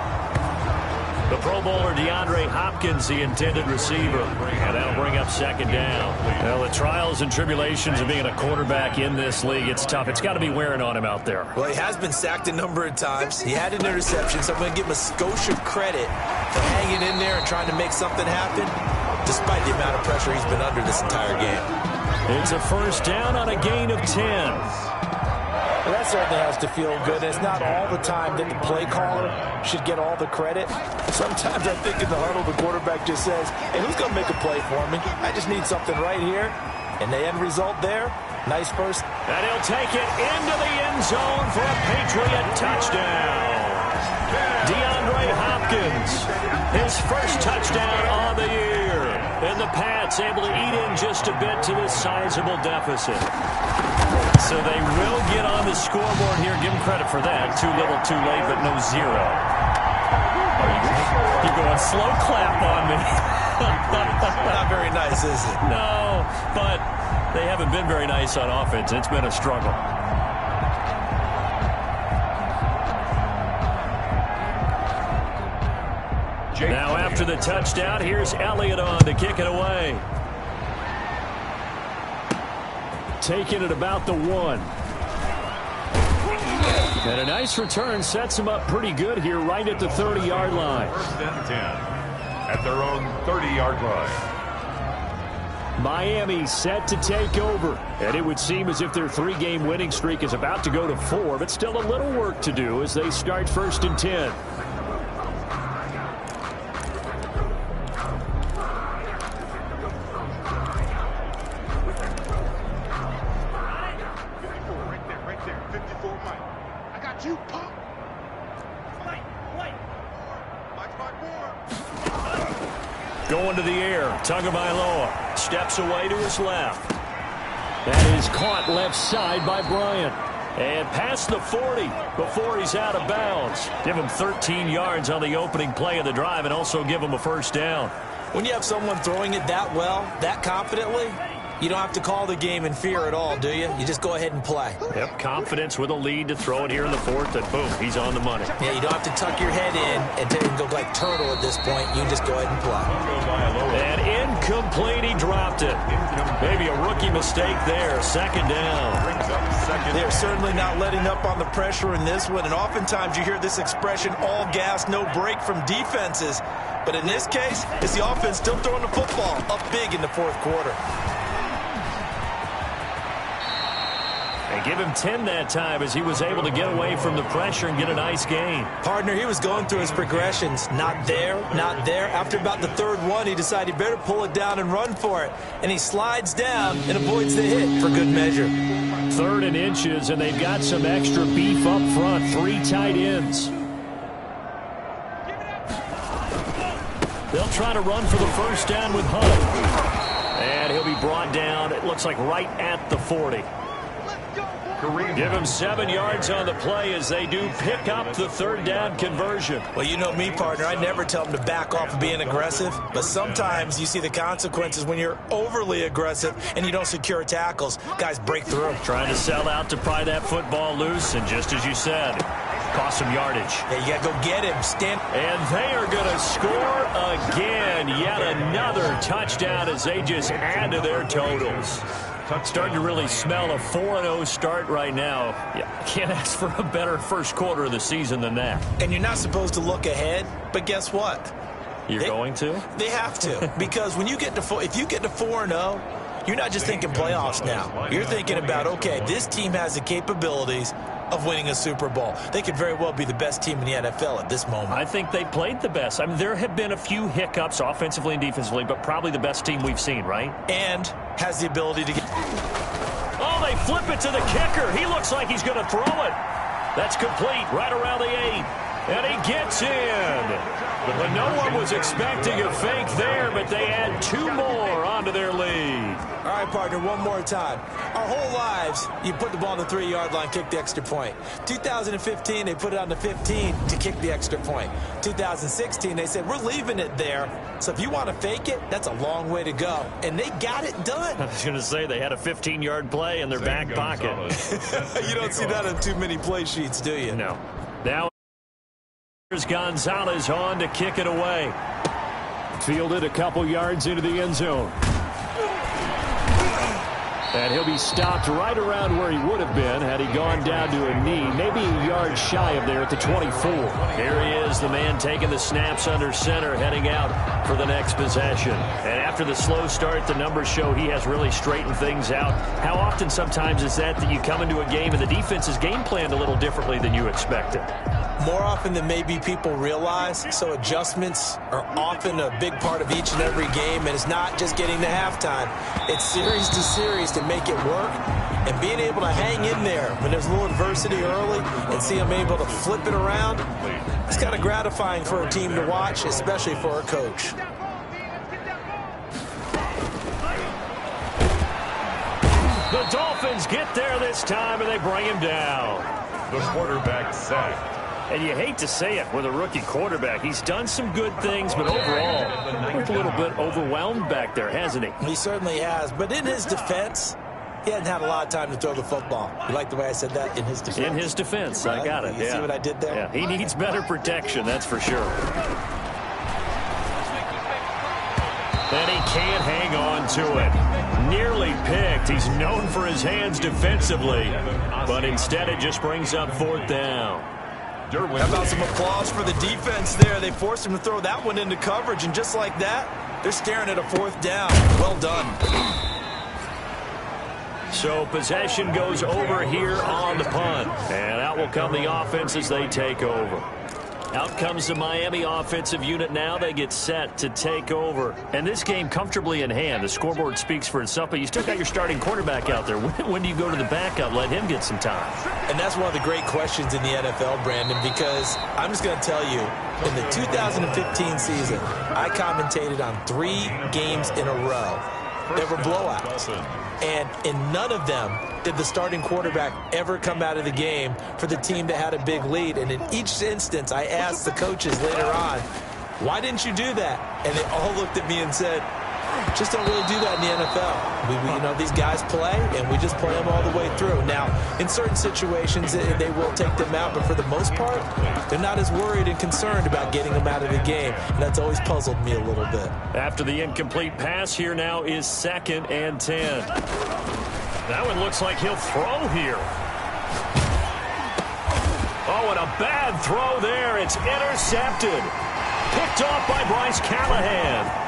The Pro Bowler DeAndre Hopkins, the intended receiver. And that'll bring up second down. Well, the trials and tribulations of being a quarterback in this league, it's tough. It's got to be wearing on him out there. Well, he has been sacked a number of times. He had an interception, so I'm going to give him a skosh of credit for hanging in there and trying to make something happen, despite the amount of pressure he's been under this entire game. It's a first down on a gain of 10. Well, that certainly has to feel good. It's not all the time that the play caller should get all the credit. Sometimes I think in the huddle, the quarterback just says, hey, who's going to make a play for me? I just need something right here. And the end result there, nice first. And he'll take it into the end zone for a Patriot touchdown. DeAndre Hopkins, his first touchdown on the year. And the Pats able to eat in just a bit to this sizable deficit. So they will get on the scoreboard here. Give them credit for that. Too little, too late, but no zero. You're going slow clap on me. Not very nice, is it? No, but they haven't been very nice on offense. It's been a struggle. Now after the touchdown, here's Elliott on to kick it away. Taking it about the 1. And a nice return sets them up pretty good here right at the 30-yard line. First and 10 at their own 30-yard line. Miami set to take over. And it would seem as if their 3-game winning streak is about to go to 4, but still a little work to do as they start first and 10. Going to the air. Tagovailoa steps away to his left. That is caught left side by Bryant. And past the 40 before he's out of bounds. Give him 13 yards on the opening play of the drive and also give him a first down. When you have someone throwing it that well, that confidently, you don't have to call the game in fear at all, do you? You just go ahead and play. Yep, confidence with a lead to throw it here in the fourth, and boom, he's on the money. Yeah, you don't have to tuck your head in and go like turtle at this point. You just go ahead and play. And incomplete, he dropped it. Maybe a rookie mistake there. Second down. They're certainly not letting up on the pressure in this one, and oftentimes you hear this expression, all gas, no break from defenses. But in this case, it's the offense still throwing the football up big in the fourth quarter. And give him 10 that time as he was able to get away from the pressure and get a nice gain. Partner, he was going through his progressions. Not there, not there. After about the third one, he decided he better pull it down and run for it. And he slides down and avoids the hit for good measure. 3rd and inches, and they've got some extra beef up front. 3 tight ends. They'll try to run for the first down with Hunt. And he'll be brought down, it looks like right at the 40. Give him 7 yards on the play as they do pick up the 3rd down conversion. Well, you know me, partner. I never tell them to back off of being aggressive. But sometimes you see the consequences when you're overly aggressive and you don't secure tackles. Guys break through. Trying to sell out to pry that football loose, and just as you said, cost some yardage. Yeah, you got to go get him. And they are going to score again. Yet another touchdown as they just add to their totals. Starting to really smell a 4-0 start right now. Yeah, can't ask for a better first quarter of the season than that. And you're not supposed to look ahead, but guess what? You're going to? They have to. Because when you get to if you get to 4-0, you're not just thinking playoffs now. You're thinking about, okay, this team has the capabilities of winning a Super Bowl. They could very well be the best team in the NFL at this moment. I think they played the best. I mean, there have been a few hiccups offensively and defensively, but probably the best team we've seen, right? And has the ability to get... Oh, they flip it to the kicker. He looks like he's going to throw it. That's complete right around the 8. And he gets in. But no one was expecting a fake there, but they add 2 more onto their lead. All right, partner, one more time. Our whole lives, you put the ball on the 3-yard line, kick the extra point. 2015, they put it on the 15 to kick the extra point. 2016, they said, we're leaving it there. So if you want to fake it, that's a long way to go. And they got it done. I was going to say they had a 15-yard play in their back pocket. You don't see that on too many play sheets, do you? No. Now here's Gonzalez on to kick it away. Fielded a couple yards into the end zone. And he'll be stopped right around where he would have been had he gone down to a knee, maybe a yard shy of there at the 24. Here he is, the man taking the snaps under center, heading out for the next possession. And after the slow start, the numbers show he has really straightened things out. How often sometimes is that you come into a game and the defense is game planned a little differently than you expected? More often than maybe people realize, so adjustments are often a big part of each and every game, and it's not just getting to halftime. It's series to series to make it work, and being able to hang in there when there's a little adversity early and see them able to flip it around, it's kind of gratifying for a team to watch, especially for a coach. The Dolphins get there this time, and they bring him down. The quarterback sacked. And you hate to say it with a rookie quarterback. He's done some good things, but overall, looked a little bit overwhelmed back there, hasn't he? He certainly has. But in his defense, he hasn't had a lot of time to throw the football. You like the way I said that? In his defense. In his defense. I got it. You see what I did there? Yeah, he needs better protection, that's for sure. And he can't hang on to it. Nearly picked. He's known for his hands defensively, but instead it just brings up 4th down. How about some applause for the defense there? They forced him to throw that one into coverage, and just like that, they're staring at a 4th down. Well done. So possession goes over here on the punt. And out will come the offense as they take over. Out comes the Miami offensive unit now. They get set to take over. And this game comfortably in hand. The scoreboard speaks for itself, but you still got your starting quarterback out there. When do you go to the backup? Let him get some time. And that's one of the great questions in the NFL, Brandon, because I'm just going to tell you, in the 2015 season, I commentated on 3 games in a row. They were blowouts. And in none of them did the starting quarterback ever come out of the game for the team that had a big lead. And in each instance, I asked the coaches later on, why didn't you do that? And they all looked at me and said, just don't really do that in the NFL. You know, these guys play, and we just play them all the way through. Now, in certain situations, they will take them out, but for the most part, they're not as worried and concerned about getting them out of the game. And that's always puzzled me a little bit. After the incomplete pass, here now is 2nd and 10. That one looks like he'll throw here. Oh, and a bad throw there. It's intercepted. Picked off by Bryce Callahan.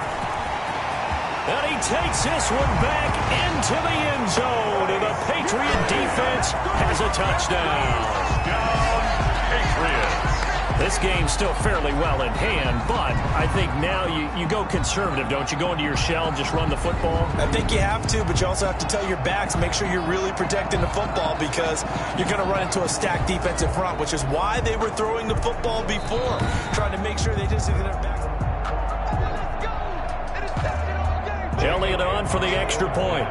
And he takes this one back into the end zone. And the Patriot defense has a touchdown. Patriots. This game's still fairly well in hand, but I think now you go conservative, don't you? Go into your shell and just run the football? I think you have to, but you also have to tell your backs, make sure you're really protecting the football because you're going to run into a stacked defensive front, which is why they were throwing the football before, trying to make sure they just get their backs. Elliott on for the extra point.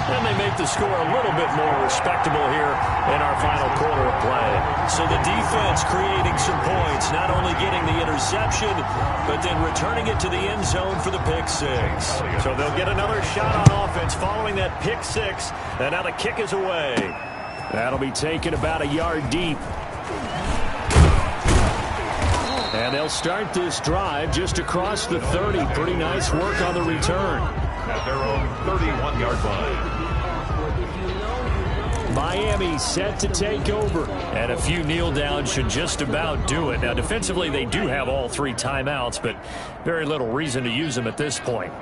And they make the score a little bit more respectable here in our final quarter of play. So the defense creating some points, not only getting the interception, but then returning it to the end zone for the pick 6. So they'll get another shot on offense following that pick 6. And now the kick is away. That'll be taken about a yard deep. And they'll start this drive just across the 30. Pretty nice work on the return. At their own 31-yard line. Miami set to take over. And a few kneel downs should just about do it. Now, defensively, they do have all 3 timeouts, but very little reason to use them at this point.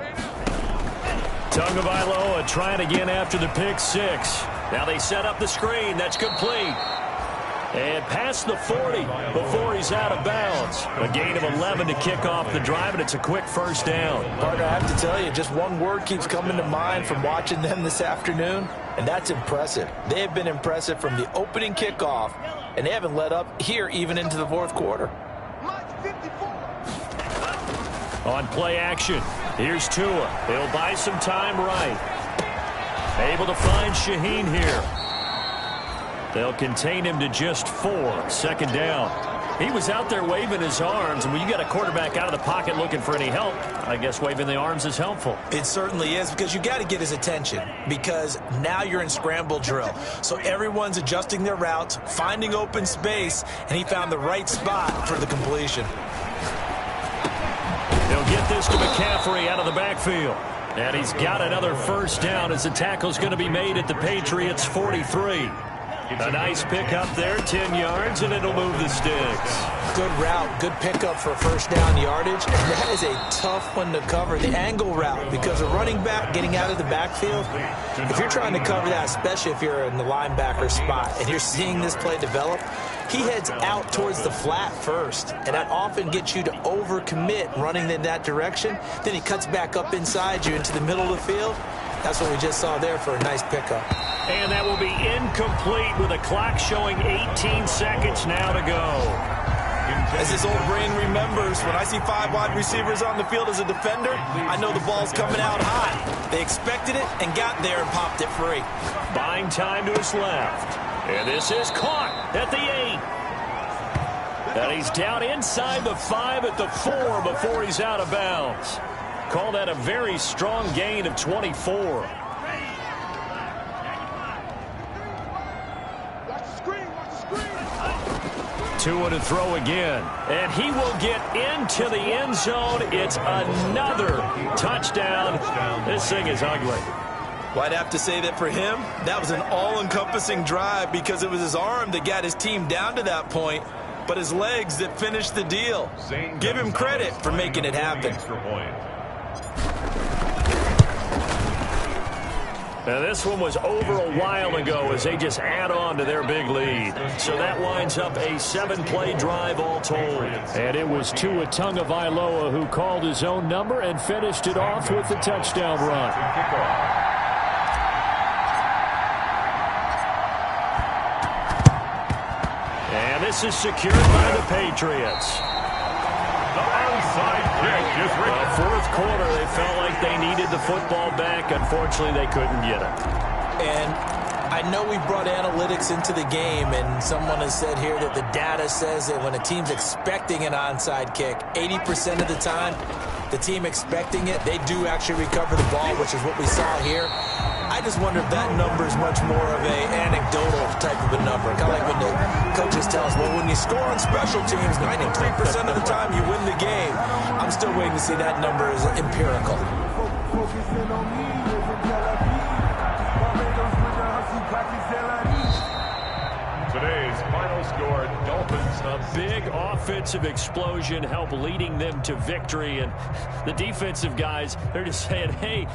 Tagovailoa trying again after the pick 6. Now they set up the screen. That's complete. And past the 40 before he's out of bounds. A gain of 11 to kick off the drive, and it's a quick first down. Partner, I have to tell you, just one word keeps coming to mind from watching them this afternoon. And that's impressive. They have been impressive from the opening kickoff, and they haven't let up here even into the fourth quarter. On play action, here's Tua. He'll buy some time right. Able to find Shaheen here. They'll contain him to just 4. Second down. He was out there waving his arms, and when you got a quarterback out of the pocket looking for any help, I guess waving the arms is helpful. It certainly is, because you got to get his attention, because now you're in scramble drill. So everyone's adjusting their routes, finding open space, and he found the right spot for the completion. He'll get this to McCaffrey out of the backfield. And he's got another first down as the tackle's going to be made at the Patriots' 43. A nice pickup there, 10 yards, and it'll move the sticks. Good route, good pickup for first down yardage, and that is a tough one to cover, the angle route, because a running back getting out of the backfield, if you're trying to cover that, especially if you're in the linebacker spot, and you're seeing this play develop, he heads out towards the flat first, and that often gets you to overcommit running in that direction. Then he cuts back up inside you into the middle of the field. That's what we just saw there for a nice pickup. And that will be incomplete with a clock showing 18 seconds now to go. As his old brain remembers, when I see 5 wide receivers on the field as a defender, I know the ball's coming out high. They expected it and got there and popped it free. Buying time to his left. And this is caught at the 8. And he's down inside the 5 at the 4 before he's out of bounds. Call that a very strong gain of 24. Tua to throw again, and he will get into the end zone. It's another touchdown. This thing is ugly. Well, I'd have to say that for him, that was an all-encompassing drive, because it was his arm that got his team down to that point, but his legs that finished the deal. Give him credit for making it happen. Now, this one was over a while ago as they just add on to their big lead. So that winds up a 7-play drive all told. And it was Tua Tagovailoa who called his own number and finished it off with the touchdown run. And this is secured by the Patriots. The onside kick is ready. Fourth quarter, they felt like they needed the football back. Unfortunately, they couldn't get it. And I know we brought analytics into the game, and someone has said here that the data says that when a team's expecting an onside kick, 80% of the time, the team expecting it, they do actually recover the ball, which is what we saw here. I just wonder if that number is much more of a anecdotal type of a number. Kind of like when the coaches tell us, well, when you score on special teams, 93% of the time you win the game. I'm still waiting to see that number is empirical. Today's final score, Dolphins. A big offensive explosion helped leading them to victory. And the defensive guys, they're just saying, hey,